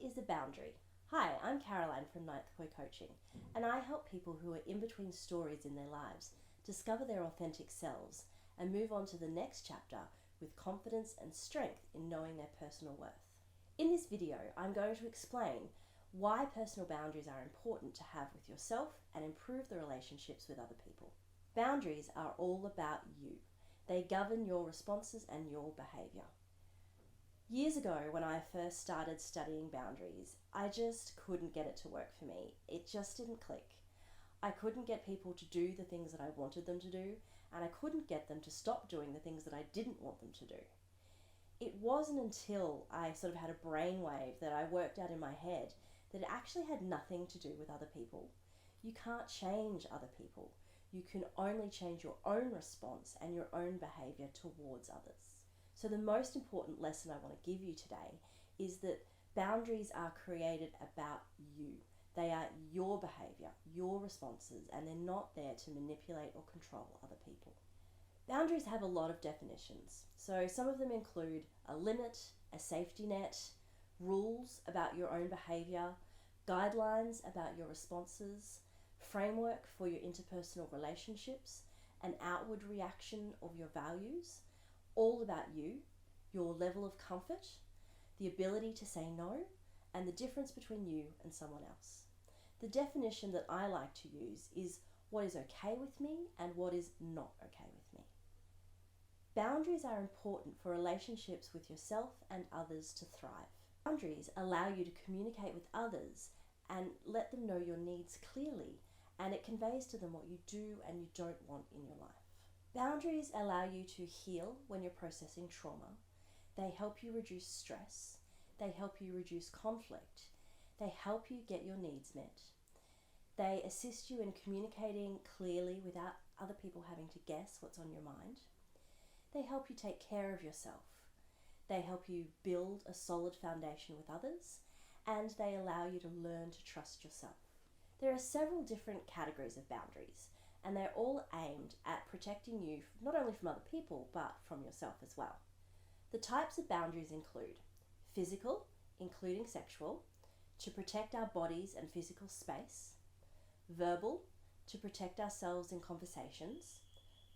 is a boundary? Hi, I'm Caroline from Ninth Koi Coaching, and I help people who are in between stories in their lives discover their authentic selves and move on to the next chapter with confidence and strength in knowing their personal worth. In this video, I'm going to explain why personal boundaries are important to have with yourself and improve the relationships with other people. Boundaries are all about you. They govern your responses and your behaviour. Years ago, when I first started studying boundaries, I just couldn't get it to work for me. It just didn't click. I couldn't get people to do the things that I wanted them to do, and I couldn't get them to stop doing the things that I didn't want them to do. It wasn't until I sort of had a brainwave that I worked out in my head that it actually had nothing to do with other people. You can't change other people. You can only change your own response and your own behaviour towards others. So the most important lesson I want to give you today is that boundaries are created about you. They are your behaviour, your responses, and they're not there to manipulate or control other people. Boundaries have a lot of definitions. So some of them include a limit, a safety net, rules about your own behaviour, guidelines about your responses, framework for your interpersonal relationships, an outward reaction of your values, all about you, your level of comfort, the ability to say no, and the difference between you and someone else. The definition that I like to use is what is okay with me and what is not okay with me. Boundaries are important for relationships with yourself and others to thrive. Boundaries allow you to communicate with others and let them know your needs clearly, and it conveys to them what you do and you don't want in your life. Boundaries allow you to heal when you're processing trauma. They help you reduce stress. They help you reduce conflict. They help you get your needs met. They assist you in communicating clearly without other people having to guess what's on your mind. They help you take care of yourself. They help you build a solid foundation with others, and they allow you to learn to trust yourself. There are several different categories of boundaries, and they're all aimed at protecting you not only from other people, but from yourself as well. The types of boundaries include physical, including sexual, to protect our bodies and physical space; verbal, to protect ourselves in conversations;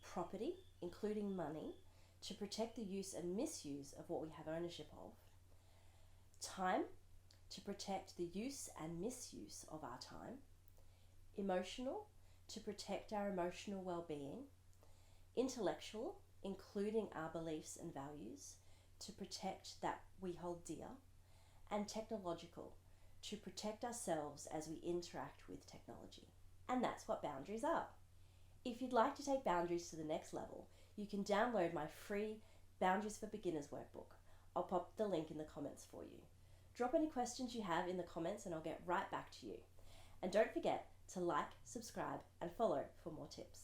property, including money, to protect the use and misuse of what we have ownership of; time, to protect the use and misuse of our time; emotional, to protect our emotional well-being; intellectual, including our beliefs and values, to protect that we hold dear; and technological, to protect ourselves as we interact with technology. And that's what boundaries are. If you'd like to take boundaries to the next level, you can download my free Boundaries for Beginners workbook. I'll pop the link in the comments for you. Drop any questions you have in the comments and I'll get right back to you. And don't forget to like, subscribe, and follow for more tips.